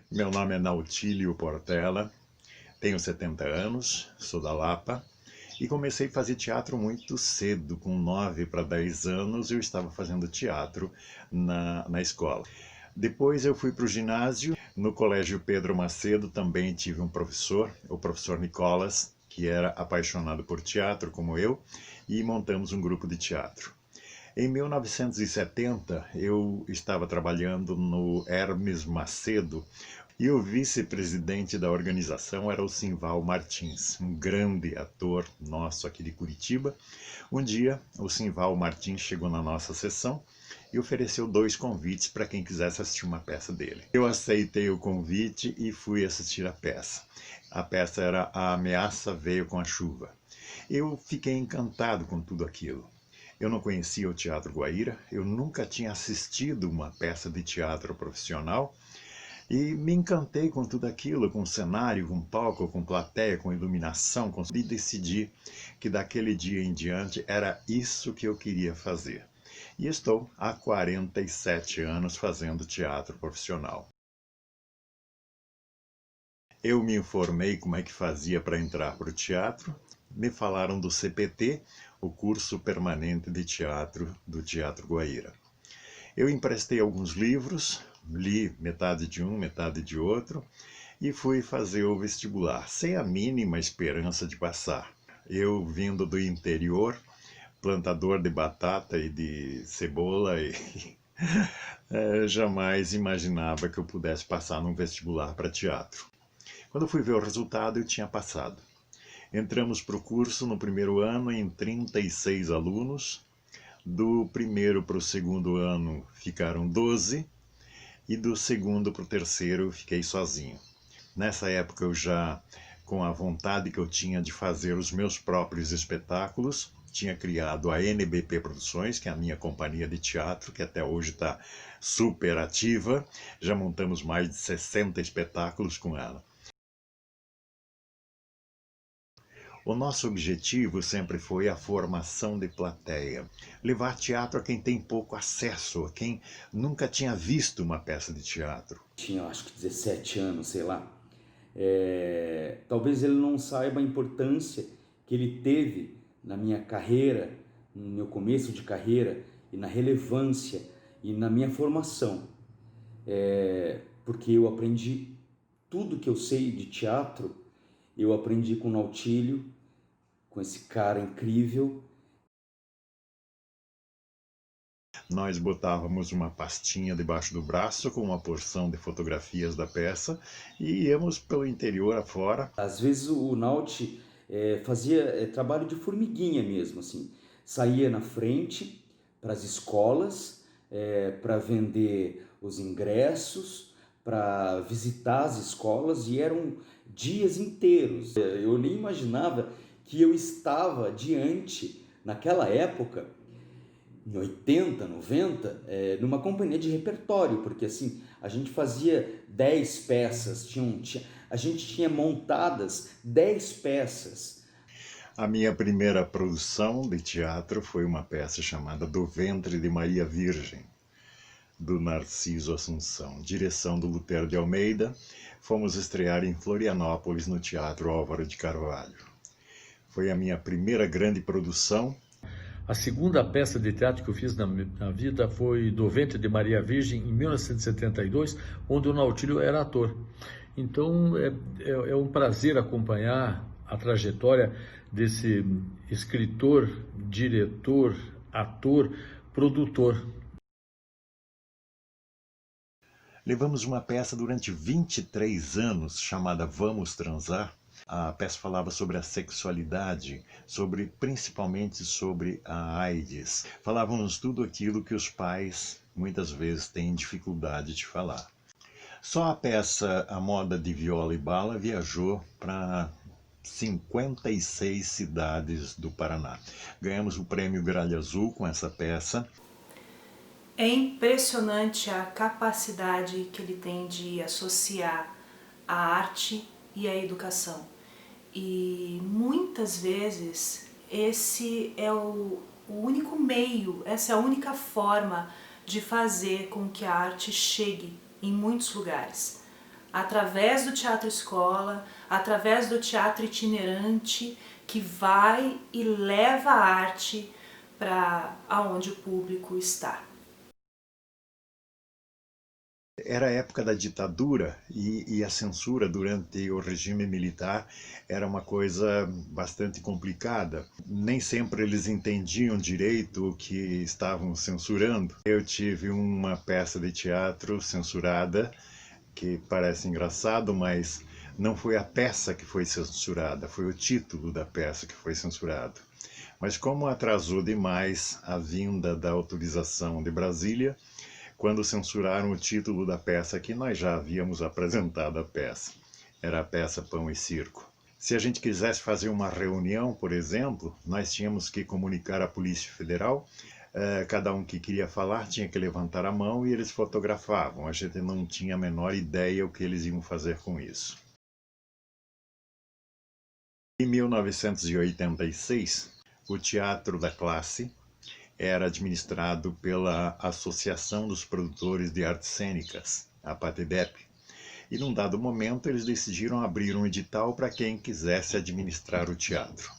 Meu nome é Nautílio Portela, tenho 70 anos, sou da Lapa e comecei a fazer teatro muito cedo, com 9 para 10 anos eu estava fazendo teatro na escola. Depois eu fui para o ginásio, no Colégio Pedro Macedo também tive um professor, o professor Nicolas, que era apaixonado por teatro como eu, e montamos um grupo de teatro. Em 1970, eu estava trabalhando no Hermes Macedo e o vice-presidente da organização era o Simval Martins, um grande ator nosso aqui de Curitiba. Um dia, o Simval Martins chegou na nossa sessão e ofereceu 2 convites para quem quisesse assistir uma peça dele. Eu aceitei o convite e fui assistir a peça. A peça era A Ameaça Veio com a Chuva. Eu fiquei encantado com tudo aquilo. Eu não conhecia o Teatro Guaíra, eu nunca tinha assistido uma peça de teatro profissional e me encantei com tudo aquilo, com cenário, com palco, com plateia, com iluminação, e decidi que daquele dia em diante era isso que eu queria fazer. E estou há 47 anos fazendo teatro profissional. Eu me informei como é que fazia para entrar para o teatro, me falaram do CPT, o curso permanente de teatro do Teatro Guaíra. Eu emprestei alguns livros, li metade de um, metade de outro, e fui fazer o vestibular, sem a mínima esperança de passar. Eu, vindo do interior, plantador de batata e de cebola, jamais imaginava que eu pudesse passar num vestibular para teatro. Quando fui ver o resultado, eu tinha passado. Entramos para o curso no primeiro ano em 36 alunos. Do primeiro para o segundo ano ficaram 12 e do segundo para o terceiro fiquei sozinho. Nessa época eu já, com a vontade que eu tinha de fazer os meus próprios espetáculos, tinha criado a NBP Produções, que é a minha companhia de teatro, que até hoje está super ativa. Já montamos mais de 60 espetáculos com ela. O nosso objetivo sempre foi a formação de plateia. Levar teatro a quem tem pouco acesso, a quem nunca tinha visto uma peça de teatro. Tinha acho que 17 anos, sei lá. Talvez ele não saiba a importância que ele teve na minha carreira, no meu começo de carreira, e na relevância e na minha formação. Porque eu aprendi tudo que eu sei de teatro, eu aprendi com o Nautílio, com esse cara incrível. Nós botávamos uma pastinha debaixo do braço com uma porção de fotografias da peça e íamos pelo interior afora. Às vezes o Nauti fazia trabalho de formiguinha mesmo, assim. Saía na frente para as escolas, para vender os ingressos, para visitar as escolas, e eram dias inteiros. Eu nem imaginava que eu estava diante, naquela época, em 80, 90, numa companhia de repertório, porque assim, a gente fazia 10 peças, a gente tinha montadas 10 peças. A minha primeira produção de teatro foi uma peça chamada Do Ventre de Maria Virgem, do Narciso Assunção, direção do Lutero de Almeida. Fomos estrear em Florianópolis, no Teatro Álvaro de Carvalho. Foi a minha primeira grande produção. A segunda peça de teatro que eu fiz na vida foi Do Ventre de Maria Virgem, em 1972, onde o Nautílio era ator. Então é um prazer acompanhar a trajetória desse escritor, diretor, ator, produtor. Levamos uma peça durante 23 anos chamada Vamos Transar. A peça falava sobre a sexualidade, principalmente sobre a AIDS. Falávamos tudo aquilo que os pais muitas vezes têm dificuldade de falar. Só a peça A Moda de Viola e Bala viajou para 56 cidades do Paraná. Ganhamos o prêmio Gralha Azul com essa peça. É impressionante a capacidade que ele tem de associar a arte e a educação. E muitas vezes esse é o único meio, essa é a única forma de fazer com que a arte chegue em muitos lugares. através do teatro escola, através do teatro itinerante, que vai e leva a arte para aonde o público está. Era a época da ditadura e a censura durante o regime militar era uma coisa bastante complicada. Nem sempre eles entendiam direito o que estavam censurando. Eu tive uma peça de teatro censurada, que parece engraçado, mas não foi a peça que foi censurada, foi o título da peça que foi censurado. Mas como atrasou demais a vinda da autorização de Brasília, quando censuraram o título da peça que nós já havíamos apresentado a peça. Era a peça Pão e Circo. Se a gente quisesse fazer uma reunião, por exemplo, nós tínhamos que comunicar à Polícia Federal, cada um que queria falar tinha que levantar a mão e eles fotografavam. A gente não tinha a menor ideia o que eles iam fazer com isso. Em 1986, o Teatro da Classe era administrado pela Associação dos Produtores de Artes Cênicas, a PATEDEP, e num dado momento eles decidiram abrir um edital para quem quisesse administrar o teatro.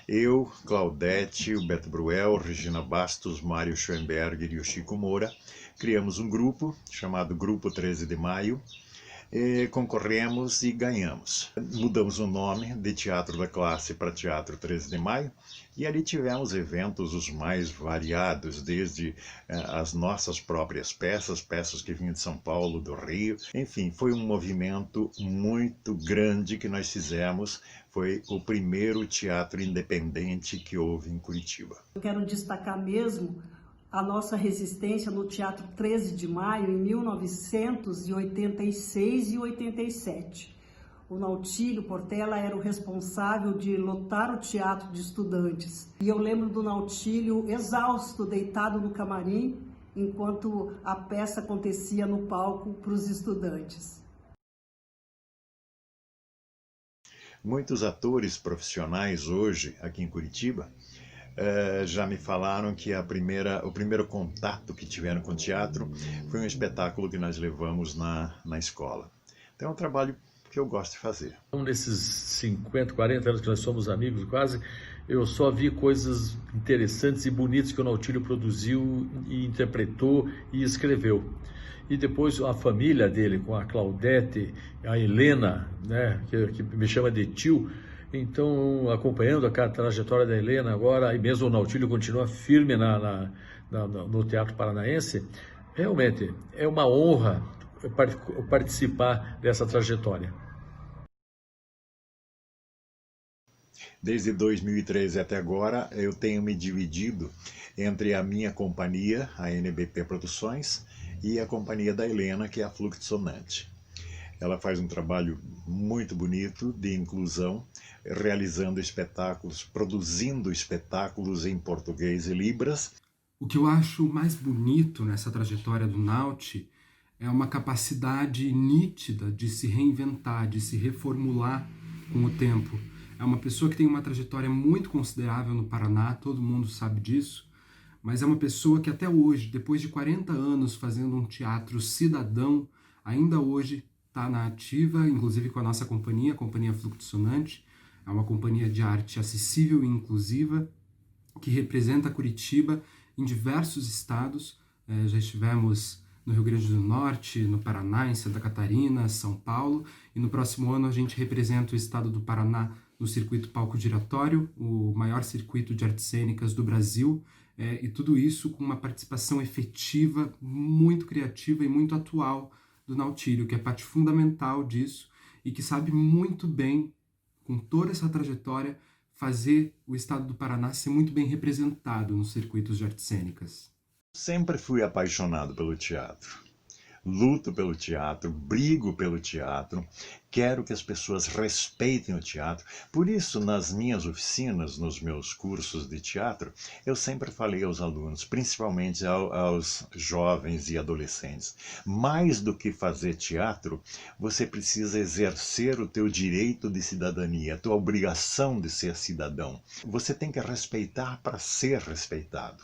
Eu, Claudete, o Beto Bruel, Regina Bastos, Mário Schoenberger e o Chico Moura criamos um grupo chamado Grupo 13 de Maio, concorremos e ganhamos. Mudamos o nome de Teatro da Classe para Teatro 13 de Maio e ali tivemos eventos os mais variados, desde as nossas próprias peças, peças que vinham de São Paulo, do Rio. Enfim, foi um movimento muito grande que nós fizemos. Foi o primeiro teatro independente que houve em Curitiba. Eu quero destacar mesmo a nossa resistência no Teatro 13 de Maio em 1986 e 87. O Nautilio Portela era o responsável de lotar o teatro de estudantes. E eu lembro do Nautilio exausto, deitado no camarim, enquanto a peça acontecia no palco para os estudantes. Muitos atores profissionais hoje, aqui em Curitiba, já me falaram que o primeiro contato que tiveram com o teatro foi um espetáculo que nós levamos na escola. Então é um trabalho que eu gosto de fazer. Nesses 50, 40 anos que nós somos amigos quase, eu só vi coisas interessantes e bonitas que o Nautilio produziu e interpretou e escreveu. E depois a família dele, com a Claudete, a Helena, né, que me chama de tio. Então, acompanhando a trajetória da Helena agora, e mesmo o Nautilio continua firme no Teatro Paranaense, realmente é uma honra participar dessa trajetória. Desde 2013 até agora, eu tenho me dividido entre a minha companhia, a NBP Produções, e a companhia da Helena, que é a Fluxonante. Ela faz um trabalho muito bonito de inclusão, realizando espetáculos, produzindo espetáculos em português e libras. O que eu acho mais bonito nessa trajetória do Nauti é uma capacidade nítida de se reinventar, de se reformular com o tempo. É uma pessoa que tem uma trajetória muito considerável no Paraná, todo mundo sabe disso, mas é uma pessoa que até hoje, depois de 40 anos fazendo um teatro cidadão, ainda hoje está na ativa, inclusive com a nossa companhia, a Companhia Fluxonante. É uma companhia de arte acessível e inclusiva que representa Curitiba em diversos estados. Já estivemos no Rio Grande do Norte, no Paraná, em Santa Catarina, São Paulo, e no próximo ano a gente representa o estado do Paraná no circuito Palco Giratório, o maior circuito de artes cênicas do Brasil, e tudo isso com uma participação efetiva, muito criativa e muito atual do Nautilio, que é parte fundamental disso e que sabe muito bem, com toda essa trajetória, fazer o estado do Paraná ser muito bem representado nos circuitos de artes cênicas. Sempre fui apaixonado pelo teatro. Luto pelo teatro, brigo pelo teatro, quero que as pessoas respeitem o teatro. Por isso, nas minhas oficinas, nos meus cursos de teatro, eu sempre falei aos alunos, principalmente aos jovens e adolescentes, mais do que fazer teatro, você precisa exercer o teu direito de cidadania, a tua obrigação de ser cidadão. Você tem que respeitar para ser respeitado.